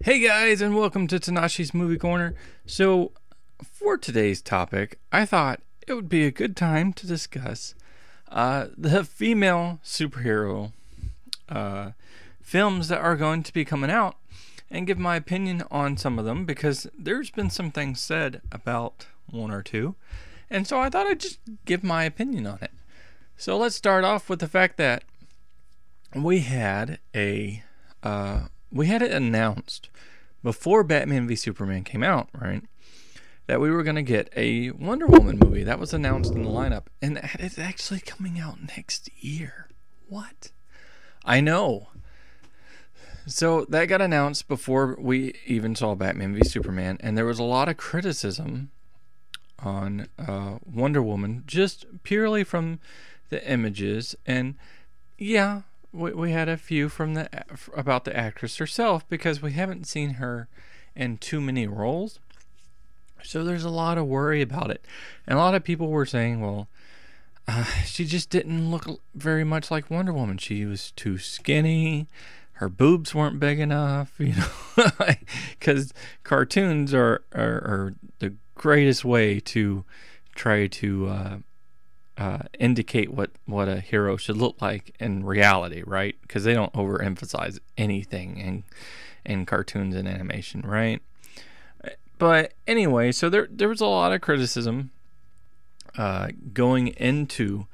Hey guys, and welcome to Tnashi's Movie Corner. So, for today's topic, I thought it would be a good time to discuss the female superhero films that are going to be coming out and give my opinion on some of them because there's been some things said about one or two, and so I thought I'd just give my opinion on it. So let's start off with the fact that we had it announced before Batman v Superman came out, right, that we were going to get a Wonder Woman movie. That was announced in the lineup, and it's actually coming out next year. What? I know. So that got announced before we even saw Batman v Superman, and there was a lot of criticism on Wonder Woman just purely from the images, and yeah, we had a few from about the actress herself because we haven't seen her in too many roles. So there's a lot of worry about it. And a lot of people were saying, well, she just didn't look very much like Wonder Woman. She was too skinny. Her boobs weren't big enough, because cartoons are the greatest way to try to indicate what a hero should look like in reality, right? Because they don't overemphasize anything in cartoons and animation, right? But anyway, so there was a lot of criticism going into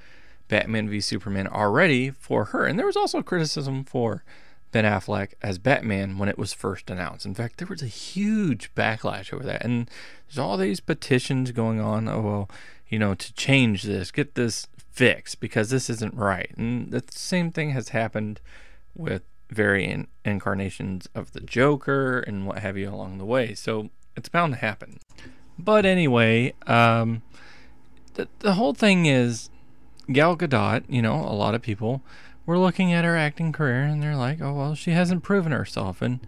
Batman v Superman already for her, and there was also criticism for Ben Affleck as Batman when it was first announced. In fact, there was a huge backlash over that, and there's all these petitions going on. Oh well, to change this, get this fixed because this isn't right. And the same thing has happened with variant incarnations of the Joker and what have you along the way. So it's bound to happen. But anyway, the whole thing is Gal Gadot, a lot of people were looking at her acting career and they're like, oh, well, she hasn't proven herself. And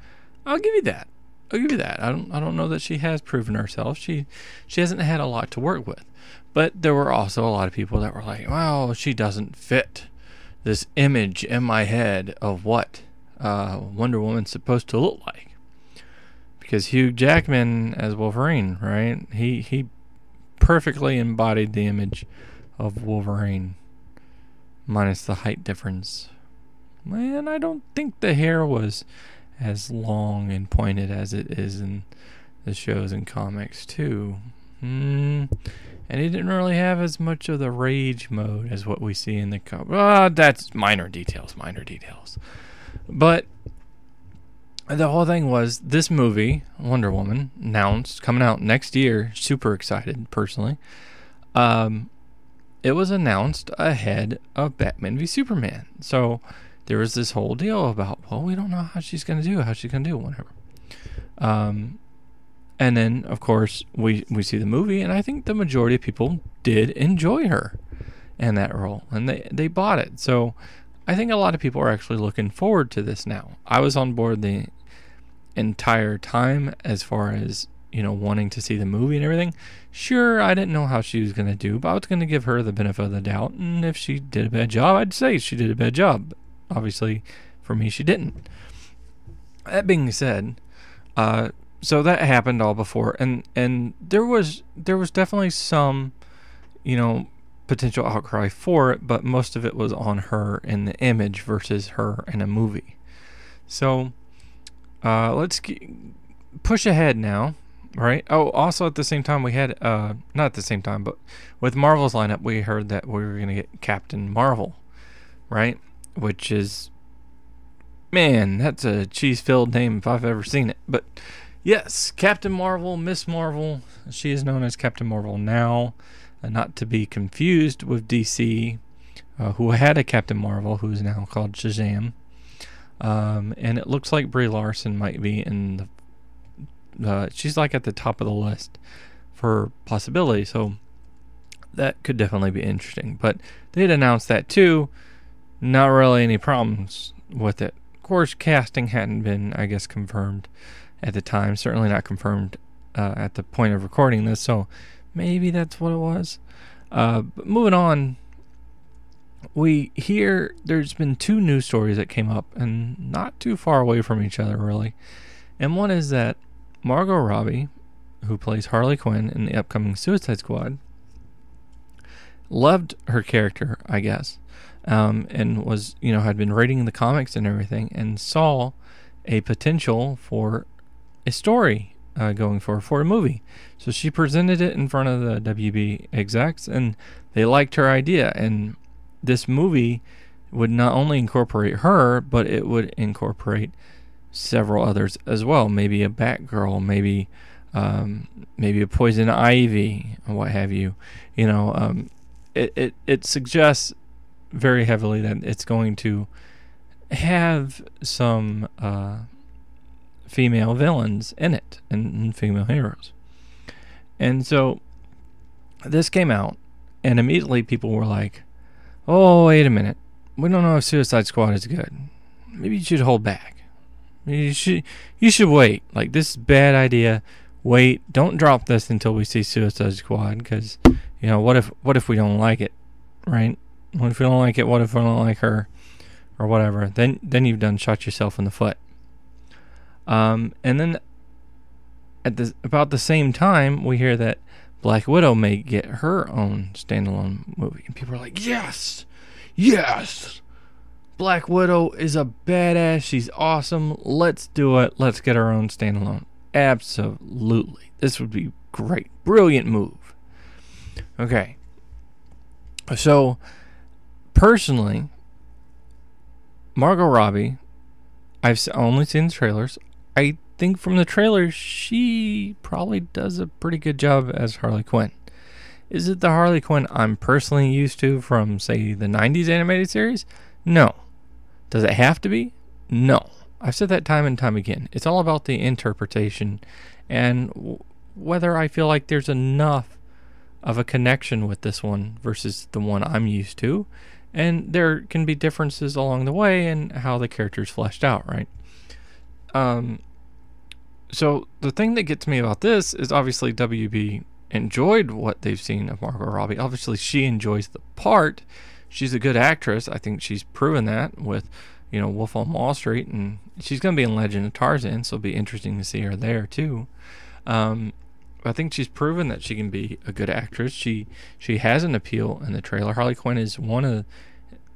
I'll give you that. I don't know that she has proven herself. She hasn't had a lot to work with. But there were also a lot of people that were like, well, she doesn't fit this image in my head of what Wonder Woman's supposed to look like. Because Hugh Jackman as Wolverine, right? He perfectly embodied the image of Wolverine, minus the height difference. Man, I don't think the hair was as long and pointed as it is in the shows and comics too. And he didn't really have as much of the rage mode as what we see in the comic. That's minor details. But the whole thing was this movie, Wonder Woman, announced, coming out next year. Super excited, personally. It was announced ahead of Batman v Superman. So there was this whole deal about, well, we don't know how she's going to do, whatever. And then, of course, we see the movie, and I think the majority of people did enjoy her in that role, and they bought it. So I think a lot of people are actually looking forward to this now. I was on board the entire time as far as, wanting to see the movie and everything. Sure, I didn't know how she was going to do, but I was going to give her the benefit of the doubt, and if she did a bad job, I'd say she did a bad job. But obviously, for me, she didn't. That being said, so that happened all before, and there was definitely some, potential outcry for it, but most of it was on her in the image versus her in a movie. So let's push ahead now, right? Oh, also at the same time we had, not at the same time, but with Marvel's lineup, we heard that we were going to get Captain Marvel, right? Which is, man, that's a cheese-filled name if I've ever seen it, but yes, Captain Marvel, Miss Marvel. She is known as Captain Marvel now, not to be confused with DC, who had a Captain Marvel, who is now called Shazam. And it looks like Brie Larson might be in she's like at the top of the list for possibility, so that could definitely be interesting. But they'd announced that too. Not really any problems with it. Of course, casting hadn't been, I guess, confirmed at the time, certainly not confirmed at the point of recording this, so maybe that's what it was. But moving on, we hear there's been two news stories that came up, and not too far away from each other, really. And one is that Margot Robbie, who plays Harley Quinn in the upcoming Suicide Squad, loved her character, I guess, and was, had been reading the comics and everything, and saw a potential for a story going for a movie. So she presented it in front of the WB execs, and they liked her idea. And this movie would not only incorporate her, but it would incorporate several others as well. Maybe a Batgirl, maybe a Poison Ivy, or what have you. It suggests very heavily that it's going to have some female villains in it, and female heroes. And so this came out, and immediately people were like, oh, wait a minute, we don't know if Suicide Squad is good. Maybe you should hold back. You should wait. Like, this is a bad idea. Wait, don't drop this until we see Suicide Squad, because what if we don't like it, right? What if we don't like it? What if we don't like her, or whatever? Then you've done shot yourself in the foot. And then at about the same time, we hear that Black Widow may get her own standalone movie, and people are like, yes, Black Widow is a badass. She's awesome. Let's do it. Let's get our own standalone. Absolutely, this would be great. Brilliant move. Okay. So, personally, Margot Robbie, I've only seen the trailers. I think from the trailers, she probably does a pretty good job as Harley Quinn. Is it the Harley Quinn I'm personally used to from, say, the 90s animated series? No. Does it have to be? No. I've said that time and time again. It's all about the interpretation and whether I feel like there's enough of a connection with this one versus the one I'm used to. And there can be differences along the way in how the character's fleshed out, right? So the thing that gets me about this is obviously WB enjoyed what they've seen of Margot Robbie. Obviously, she enjoys the part. She's a good actress. I think she's proven that with, Wolf on Wall Street, and she's going to be in Legend of Tarzan, so it'll be interesting to see her there too. I think she's proven that she can be a good actress. She has an appeal in the trailer. Harley Quinn is one of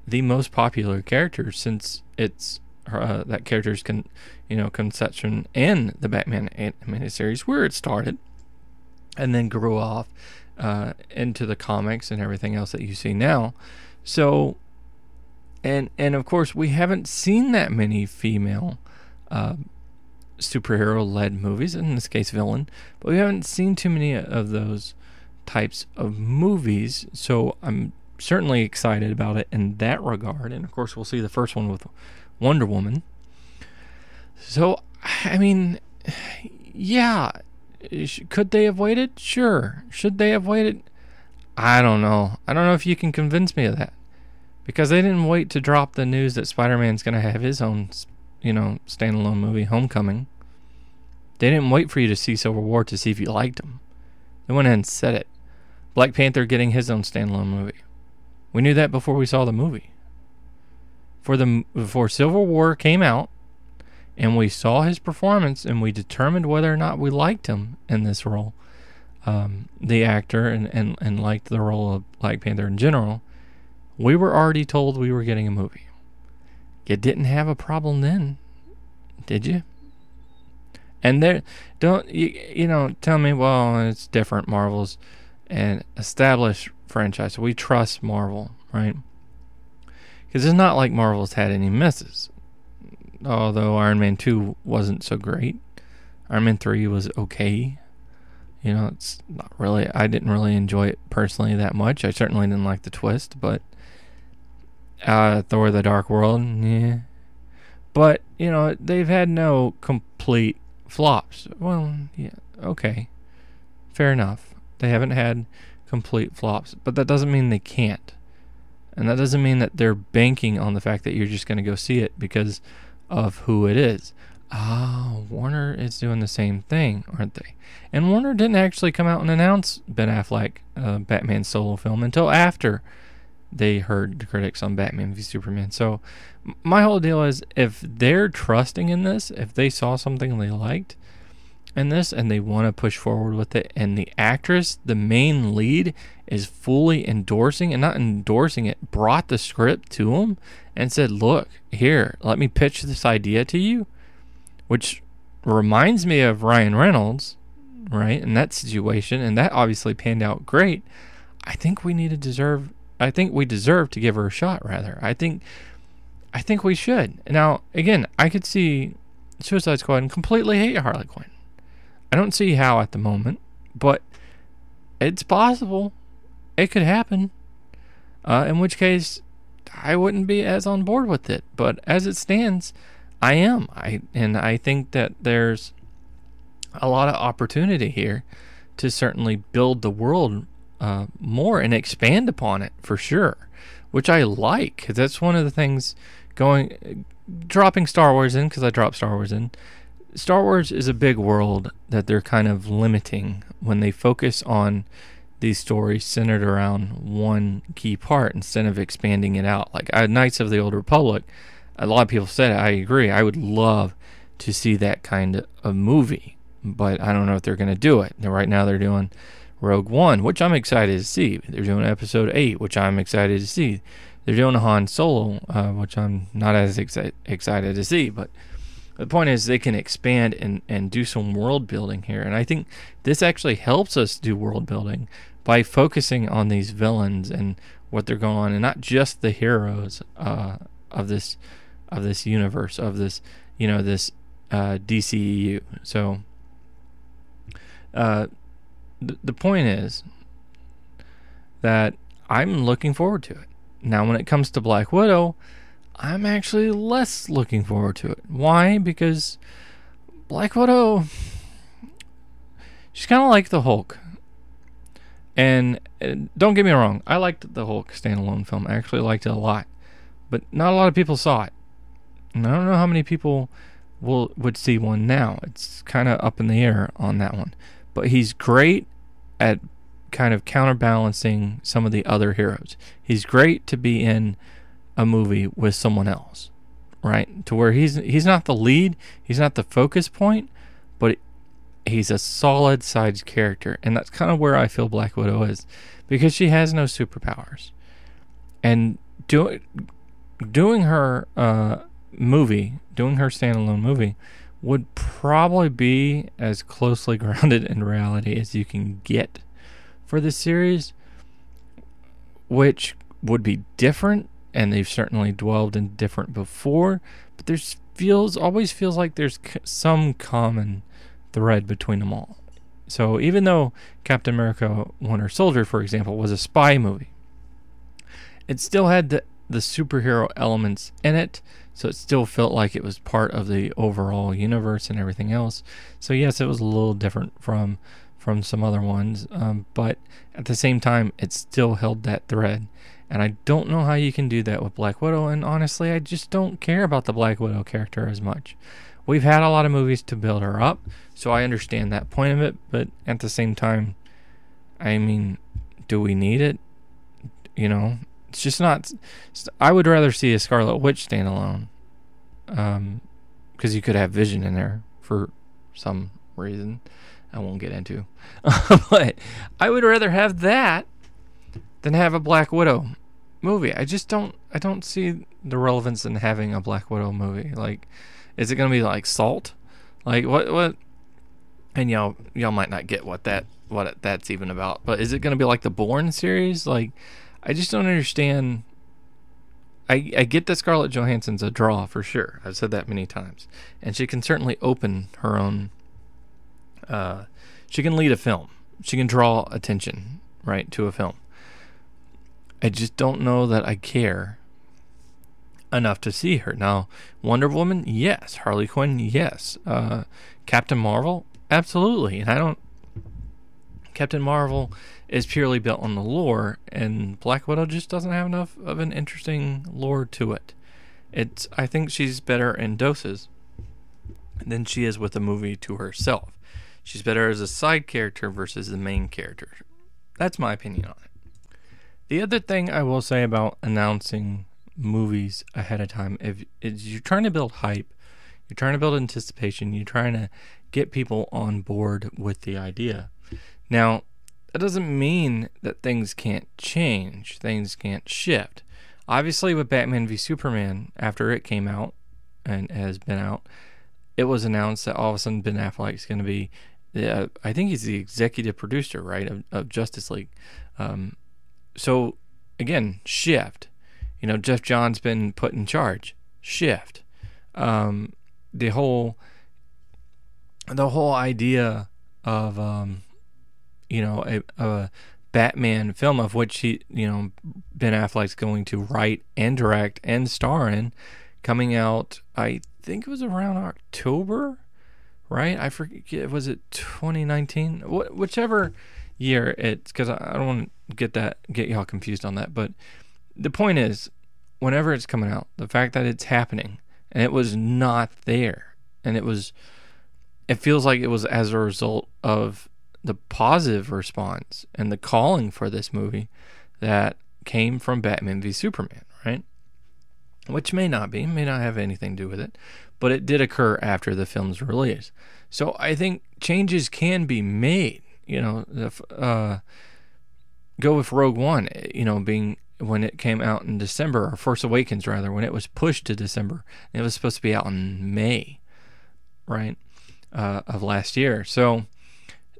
the most popular characters since it's that character's conception in the Batman animated series, where it started and then grew off into the comics and everything else that you see now. So, and of course, we haven't seen that many female superhero-led movies, in this case villain, but we haven't seen too many of those types of movies, so I'm certainly excited about it in that regard. And of course, we'll see the first one with Wonder Woman. So, I mean, yeah, could they have waited? Sure. Should they have waited? I don't know. I don't know if you can convince me of that, because they didn't wait to drop the news that Spider-Man's going to have his own, standalone movie, Homecoming. They didn't wait for you to see Civil War to see if you liked him. They went ahead and said it. Black Panther getting his own standalone movie. We knew that before we saw the movie. Before Civil War came out, and we saw his performance, and we determined whether or not we liked him in this role, the actor, and liked the role of Black Panther in general, we were already told we were getting a movie. You didn't have a problem then, did you? And there, don't tell me, well, it's different. Marvel's an established franchise. We trust Marvel, right? Because it's not like Marvel's had any misses. Although Iron Man 2 wasn't so great. Iron Man 3 was okay. It's not really, I didn't really enjoy it personally that much. I certainly didn't like the twist, but Thor: The Dark World, yeah. But, they've had no complete flops. Well, yeah, okay. Fair enough. They haven't had complete flops, but that doesn't mean they can't. And that doesn't mean that they're banking on the fact that you're just going to go see it because of who it is. Warner is doing the same thing, aren't they? And Warner didn't actually come out and announce Ben Affleck Batman solo film until after they heard the critics on Batman v Superman. So my whole deal is, if they're trusting in this, if they saw something they liked in this and they want to push forward with it, and the actress, the main lead, is fully endorsing, and not endorsing it, brought the script to them and said, look, here, let me pitch this idea to you, which reminds me of Ryan Reynolds, right, in that situation, and that obviously panned out great. I think we deserve to give her a shot, rather. I think we should. Now, again, I could see Suicide Squad and completely hate Harley Quinn. I don't see how at the moment, but it's possible. It could happen. In which case, I wouldn't be as on board with it. But as it stands, I am. I think that there's a lot of opportunity here to certainly build the world more and expand upon it, for sure, which I like, because that's one of the things dropping Star Wars in, because I dropped Star Wars in. Star Wars is a big world that they're kind of limiting when they focus on these stories centered around one key part instead of expanding it out. Like Knights of the Old Republic, a lot of people said it. I agree. I would love to see that kind of movie, but I don't know if they're going to do it. Right now they're doing Rogue One, which I'm excited to see. They're doing Episode 8, which I'm excited to see. They're doing Han Solo, which I'm not as excited to see, but the point is they can expand and do some world building here. And I think this actually helps us do world building by focusing on these villains and what they're going on, and not just the heroes of this universe, of this, this DCEU. So the point is that I'm looking forward to it. Now, when it comes to Black Widow, I'm actually less looking forward to it. Why? Because Black Widow, she's kind of like the Hulk. And don't get me wrong, I liked the Hulk standalone film. I actually liked it a lot. But not a lot of people saw it. And I don't know how many people would see one now. It's kind of up in the air on that one. But he's great at kind of counterbalancing some of the other heroes. He's great to be in a movie with someone else, right? To where he's not the lead, he's not the focus point, but he's a solid side character. And that's kind of where I feel Black Widow is, because she has no superpowers. And doing her standalone movie would probably be as closely grounded in reality as you can get for the series, which would be different, and they've certainly dwelled in different before, but always feels like there's some common thread between them all. So even though Captain America Winter Soldier, for example, was a spy movie, it still had the superhero elements in it, so it still felt like it was part of the overall universe and everything else. So yes, it was a little different from some other ones, but at the same time, it still held that thread. And I don't know how you can do that with Black Widow, and honestly, I just don't care about the Black Widow character as much. We've had a lot of movies to build her up, so I understand that point of it, but at the same time, I mean, do we need it? It's just not. I would rather see a Scarlet Witch standalone, because you could have Vision in there for some reason I won't get into. But I would rather have that than have a Black Widow movie. I don't see the relevance in having a Black Widow movie. Like, is it going to be like Salt? Like what? And y'all might not get what that's even about. But is it going to be like the Bourne series? Like, I just don't understand. I get that Scarlett Johansson's a draw for sure. I've said that many times, and she can certainly open her own. She can lead a film. She can draw attention, right, to a film. I just don't know that I care enough to see her. Now, Wonder Woman, yes. Harley Quinn, yes. Captain Marvel, absolutely. And Captain Marvel is purely built on the lore, and Black Widow just doesn't have enough of an interesting lore to it. I think she's better in doses than she is with a movie to herself. She's better as a side character versus the main character. That's my opinion on it. The other thing I will say about announcing movies ahead of time is you're trying to build hype, you're trying to build anticipation, you're trying to get people on board with the idea. Now, that doesn't mean that things can't change, things can't shift. Obviously, with Batman v Superman, after it came out and has been out, it was announced that all of a sudden Ben Affleck is going to be, I think he's the executive producer, right, of Justice League. So, again, shift. Jeff John's been put in charge. Shift. The whole idea of a Batman film of which Ben Affleck's going to write and direct and star in, coming out, I think it was around October, right? I forget, was it 2019? Whichever year it's, because I don't want to get y'all confused on that, but the point is, whenever it's coming out, the fact that it's happening, and it was not there, and it feels like it was as a result of the positive response and the calling for this movie that came from Batman v Superman, right? Which may not have anything to do with it, but it did occur after the film's release. So I think changes can be made. Go with Rogue One, being when it came out in December, or Force Awakens rather, when it was pushed to December. It was supposed to be out in May, right, of last year. So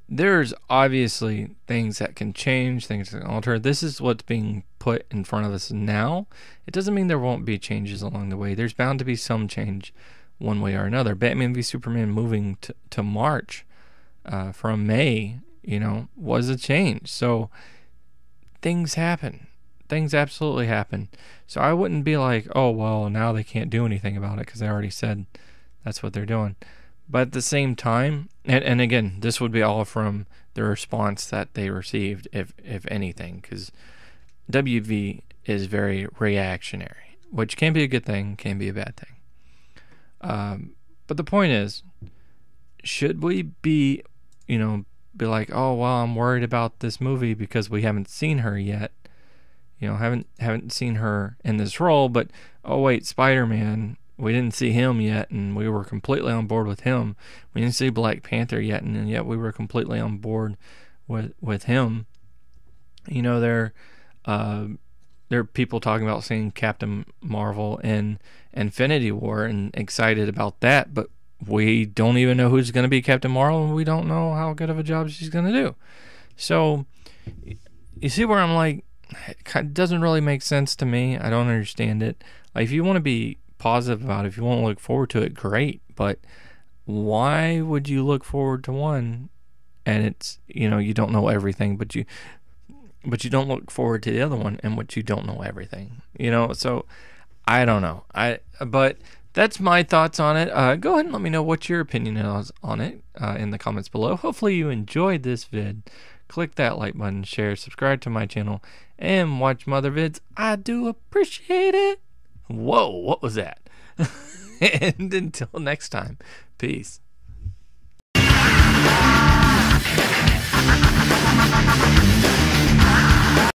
there's obviously things that can change, things that can alter. This is what's being put in front of us now. It doesn't mean there won't be changes along the way. There's bound to be some change one way or another. Batman v Superman moving to March from May, was a change. So things happen. Things absolutely happen. So I wouldn't be like, oh, well, now they can't do anything about it because they already said that's what they're doing. But at the same time, and again, this would be all from the response that they received, if anything, because WV is very reactionary, which can be a good thing, can be a bad thing. But the point is, should we be like, oh, well, I'm worried about this movie because we haven't seen her yet, haven't seen her in this role, but, oh, wait, Spider-Man, we didn't see him yet, and we were completely on board with him. We didn't see Black Panther yet, and yet we were completely on board with him. There are people talking about seeing Captain Marvel in Infinity War and excited about that, but we don't even know who's going to be Captain Marvel, and we don't know how good of a job she's going to do. So, you see where I'm like, it doesn't really make sense to me. I don't understand it. Like, if you want to be positive about it, if you want to look forward to it, great, but why would you look forward to one and it's, you don't know everything, but you don't look forward to the other one and what you don't know everything, so I don't know. But that's my thoughts on it. Go ahead and let me know what your opinion is on it in the comments below. Hopefully you enjoyed this vid. Click that like button, share, subscribe to my channel, and watch my other vids. I do appreciate it. Whoa, what was that? And until next time, peace.